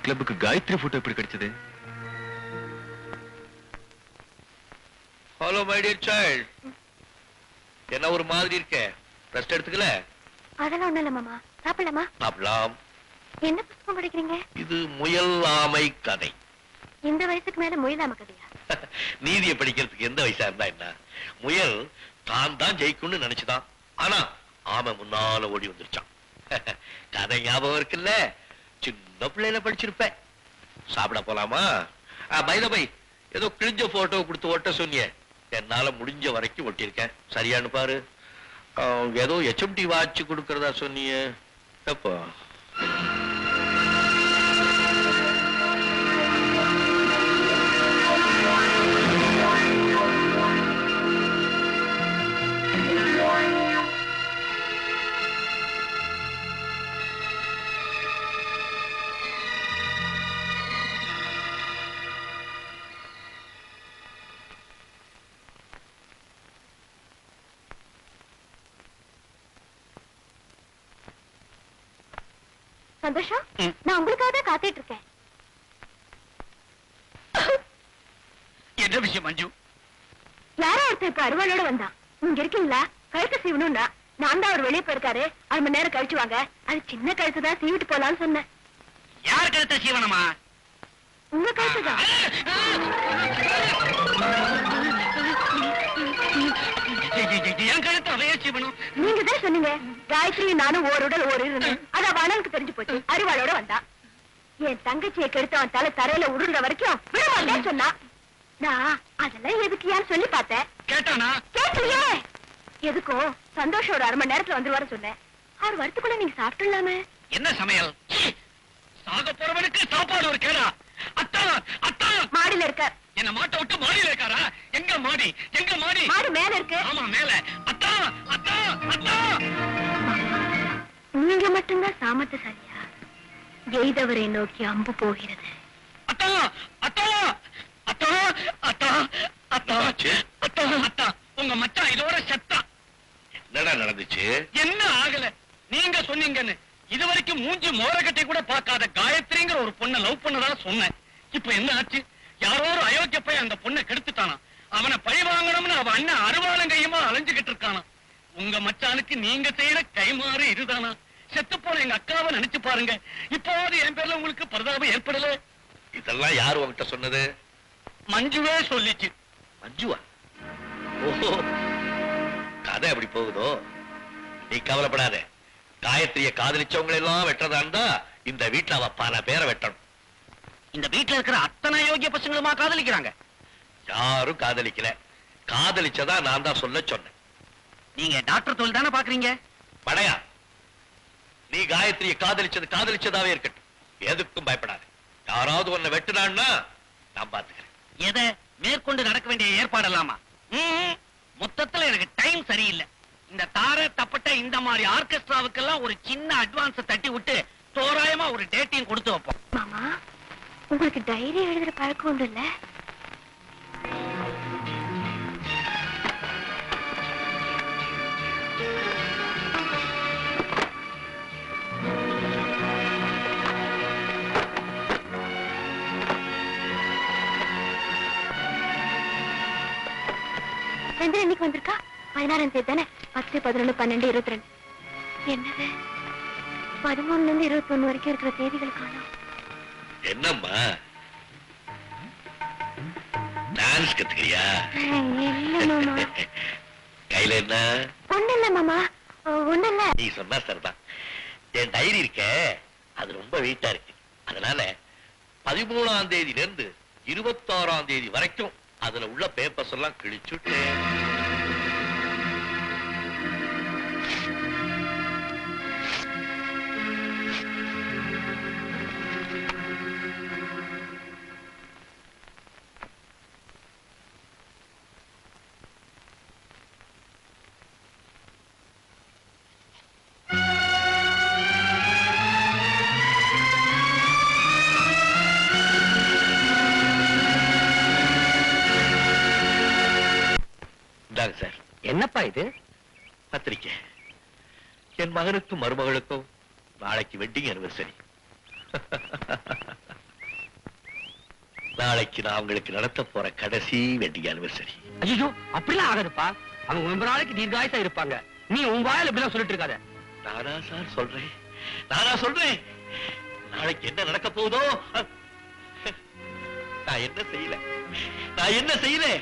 கிளப்புக்கு Gayatri photo எப்படி கிடைச்சது? Hello my dear child, என்ன ஒரு மாதிரி இருக்க? ரெஸ்ட் எடுத்துக்கல? அதெல்லாம் ஒண்ணும் இல்ல மாமா. சாப்பிடலாமா? சாப்பிடலாம். என்ன புத்தகம் படிக்கிறீங்க? இது முயல் ஆமை கதை. இந்த வயசுக்கு மேல முயல் ஆமை கதையா? நீதியை படிக்கிறதுக்கு எந்த வயசா இருந்தா என்ன? முயல் தான் தான் ஜெயிக்கும்னு நினைச்சுதான், ஆனா ஆமை முன்னால ஓடி வந்துருச்சான். கதை ஞாபகம் இருக்குல்ல? சின்ன பிள்ளையில படிச்சிருப்பேன். சாப்பிட போலாமா? பை த பை, ஏதோ கிழிஞ்ச போட்டோ கொடுத்து ஒட்ட சொன்னிய, என்னால முடிஞ்ச வரைக்கும் ஒட்டியிருக்கேன். சரியானு பாரு. ஏதோ HMT வாட்ச் கொடுக்கறதா சொன்னிய, எப்போ? சந்தோஷம், நான் உங்களுக்காக தான் காத்துட்டு இருக்கேன். என்ன விஷயம் மஞ்சு? யாரோ ஒருத்தர் இப்ப அருவாளோட வந்தான். இங்க இருக்கீங்களா? கழுத்து சீவணும்னா நான் தான் அவர் வெளியே போயிருக்காரு, 1 மணி நேரம் கழிச்சு வாங்க. அது சின்ன கழுத்து தான், சீவிட்டு போலான்னு சொன்னேன். யார் கழுத்த சீவனமா? உங்க கழுத்து தான். என் கழுத்து அவையே சீவனம். நீங்க தான் சொன்னீங்க காயத்ரி நானும் ஓர் உடல் ஓர் இருந்தேன். அது அவ அண்ணனுக்கு தெரிஞ்சு போச்சு, அருவாளோட வந்தா. என் தங்கச்சியை கெடுத்து அவன் தலை தரையில உருண்ட வரைக்கும் விட மாட்டேன்னு சொன்னா. நான் அதெல்லாம் எதுக்கியான்னு சொல்லி பார்த்தேன். கேட்டானா? கேட்கலையே. எதுக்கும் சந்தோஷோட 1/2 மணி நேரத்துல வந்துருவாரு சொன்னேன். அவர் வரத்துக்குள்ள நீங்க சாப்பிட்டுலாமே. என்ன சமையல்? சாக போறவனுக்கு சாப்பாடு ஒரு கேடா? அத்தா அத்தா மாடியில இருக்க. என்ன மாட்ட விட்டு மாடியில இருக்காரா? எங்க மாடி? எங்க மாடி? மாடி மேல இருக்கு. ஆமா மேல. அத்தா அத்தா அத்தா. நீங்க மட்டும்தான் சாமர்த்தியசாலியா? எய்தவரை நோக்கி அம்பு போகிறது. அத்தா அத்தா அத்தா அத்தா அத்தா அத்தா அத்தா, உங்க மச்சான் இதோட செத்தா. என்னடா நடந்துச்சு? என்ன ஆகல? நீங்க சொன்னீங்கன்னு இதுவரைக்கும் மூஞ்சி மோரகட்டை கூட பார்க்காத காயத்ரிங்கிற ஒரு பொண்ணை லவ் பண்ணதா சொன்னேன். இப்ப என்ன ஆச்சு? யாரோ ஒரு அயோக்கிய போய் அந்த பொண்ணை கெடுத்துட்டானா. அவனை பழி வாங்கணும்னு அவ அண்ணன் அருவாளம் கையுமா அலைஞ்சுகிட்டு இருக்கானா. உங்க மச்சானுக்கு நீங்க செய்யற கைமாறு இதுதானா? செத்து போன எங்க அக்காவை நினைச்சு பாருங்க. இப்போது என் பேர்ல உங்களுக்கு பரிதாபம் ஏற்படல? இதெல்லாம் யாரு உன்கிட்ட சொன்னது? மஞ்சுவே சொல்லிச்சு. மஞ்சுவா? ஓஹோ, கதை எப்படி போகுதோ? நீ கவலைப்படாத. காயத்ரிய காதலிச்சவங்களை எல்லாம் வெட்டுறதா இருந்தா இந்த வீட்டுல அவ பல பேரை வெட்டணும். இந்த வீட்டுல இருக்கிற அத்தனை யோகிய பசங்களுமா காதலிக்கிறாங்க? யாரும் காதலிக்கல. காதலிச்சதா நான் தான் சொல்ல சொன்னேன். நீங்க டாக்டர் தொழில் தானே பாக்குறீங்க? படையா, நீ காயத்ரிய காதலிச்சதாவே இருக்கட்டும். எதுக்கும் பயப்படாத. யாராவது உன்னை வெட்டுனான்னா நான் பாத்துக்கிறேன். எதை மேற்கொண்டு நடக்க வேண்டிய ஏற்பாடலாமா? மொத்தத்துல எனக்கு டைம் சரியில்லை. இந்த தார தப்பட்ட இந்த மாதிரி ஆர்கெஸ்ட்ராவுக்கெல்லாம் ஒரு சின்ன அட்வான்ஸ் தட்டி விட்டு தோராயமா ஒரு டேட்டையும் கொடுத்து வைப்போம். மாமா, உங்களுக்கு டைரி எழுதுற பழக்கம் உண்டு இல்ல? சந்திரன் இன்னைக்கு வந்திருக்கா? 16ஆம் தேதி தானே? 10, 11, 12, 22. என்னது 13ல இருந்து 21 வரைக்கும் இருக்கிற தேதிகள் காணோம். என்னம்மா டான்ஸ் கத்துக்கிறியா? இல்ல மாமா. கையில என்ன? ஒண்ணு இல்ல மாமா, ஒண்ணு இல்ல. நீ சொன்னா சரிதான். என் டைரி இருக்க, அது ரொம்ப வெயிட்டா இருக்கு. அதனால 13ஆம் தேதியில இருந்து 26ஆம் தேதி வரைக்கும் அதுல உள்ள பேப்பர்ஸ் எல்லாம் கிழிச்சுட்டு சார். என்னப்பா இது? பத்திரிக்கை. என் மகனுக்கும் மருமகளுக்கும் நாளைக்கு வெட்டிங் அனிவர்சரி. நாளைக்கு நான் உங்களுக்கு நடத்த போற கடைசி வெட்டிங் ஆனிவர்சரி. ஐயோ அப்படிலாம் ஆகாதுப்பா. அவங்க ரொம்ப நாளைக்கு தீர்காயசா இருப்பாங்க. நீ உன் வாயில இப்படிலாம் சொல்லிட்டு இருக்காத. நானா சார் சொல்றேன், நானா சொல்றேன். நாளைக்கு என்ன நடக்க போகுதோ நான் என்ன செய்யல.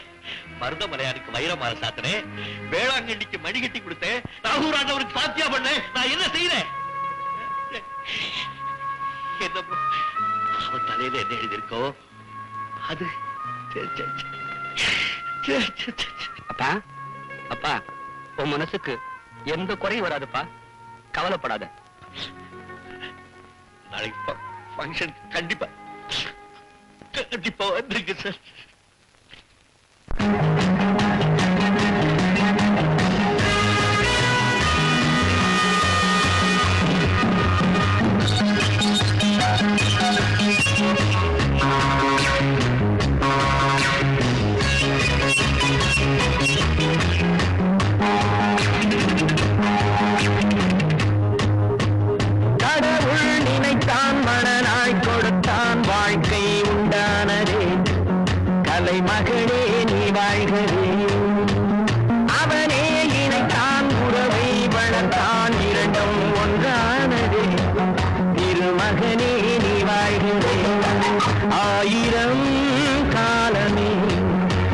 மருதமலையானுக்கு வைரமால சாத்தினேன், வேளாங்கண்ணிக்கு மணி கட்டி கொடுத்தேன், ராகூர் ஆண்டவருக்கு சாத்தியா பண்ணேன். நான் என்ன செய்யறேன்? என்னமோ அவன் தலையில என்ன எழுதியிருக்கோ அது. அப்பா அப்பா, உன் மனசுக்கு எந்த குறையும் வராதுப்பா, கவலைப்படாத. நாளைக்கு ஃபங்க்ஷன் கண்டிப்பா வந்திருக்கு சார். மகளே நீ வாழ்கவே, அவனே இணைத்தான் உறவை வளர்த்தான், இரண்டும் ஒன்றானதே. திருமகனே நீ வாழ்கவே, ஆயிரம் காலமே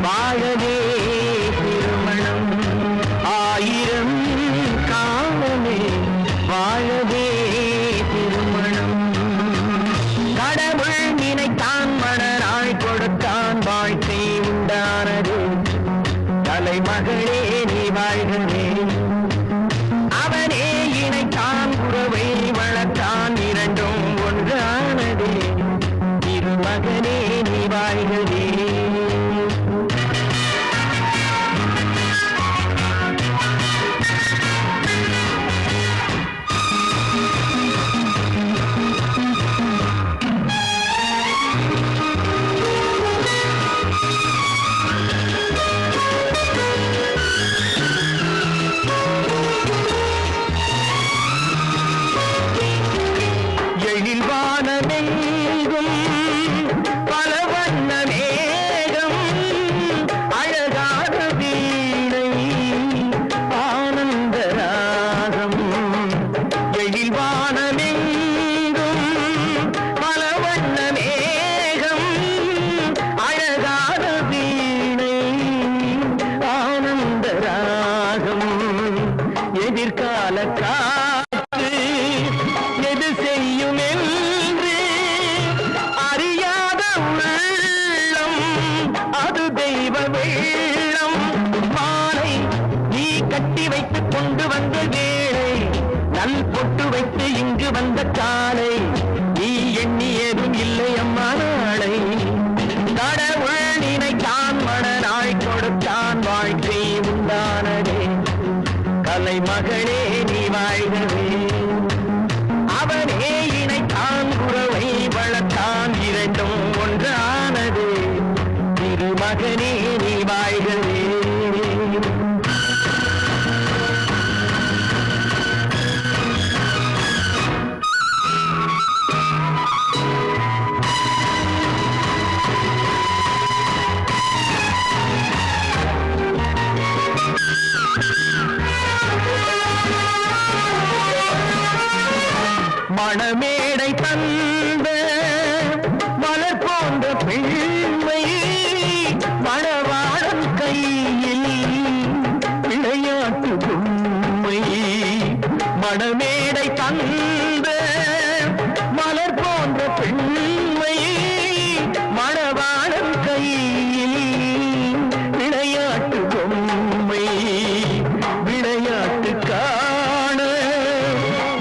வாழவே திருமணம், ஆயிரம் காலமே வாழவே திருமணம். கடவுள் நினைத்தான் மணநாள் கொடுத்தான், வாழ்க்கை உண்டானது. தலைமகளே நீ வாழ்கவே, அவனே இணைத்தான் உறவை வளர்த்தான், இரண்டும் ஒன்றானதே. திருமகனே நீ வாழ்கவே. எழில்வானமெங்கும் பல வண்ண மேகம், அழகான வீணை ஆனந்த ராகம். எழில்வானமெங்கும் பல வண்ண மேகம், அழகான வீணை ஆனந்த ராகம். எதிர்கால காற்று எது செய்யும் என்று அறியாத உள்ளம், அது தெய்வ வெள்ளம். மாலை நீ கட்டி வைத்துக் கொண்டு வந்த வேளை, நல் பொட்டு வைத்து இங்கு வந்த காலை, நீ எண்ணியதும் இல்லை அம்மா நாளை. கடவுள் நினைத்தான் மணநாள் கொடுத்தான், வாழ்க்கை உண்டானதே. கலைமகளே நீ வாழ்கவே, அவனே இணைத்தான் உறவை வளர்த்தான், இரண்டும் ஒன்றானது. திருமகனே நீ வாழ்கவே. மணமேடை தந்த மலர் போன்ற பெண்மை, மணவாளன் கையில் விளையாட்டு பொம்மை. மணமேடை தந்த மலர் போன்ற பெண்மை, மணவாளன் கையில் விளையாட்டு பொம்மை. விளையாட்டு காண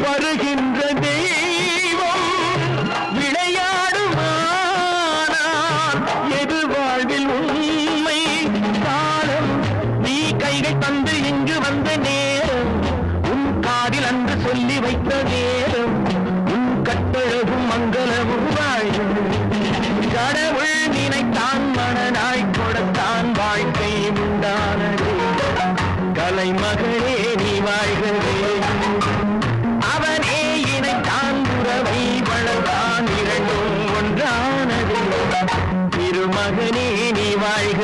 வருகின்ற தெய்வம், விளையாடுமானால் எது வாழ்வில் உண்மை. காலம் நீ கைகள் தந்து இங்கு வந்த நேரம், உன் காதில் அன்று சொல்லி வைத்த நேரம், உன் கட்டழகும் மங்களமும் வாழும். கடவுள் நினைத்தான் மணநாள் கொடுத்தான், வாழ்க்கை உண்டானது. கலைமகளே நீ வாழ்கவே, அவனே இணைத்தான் உறவை வளர்த்தான், இரண்டும் ஒன்றானது. மகனே நீ வாழ்க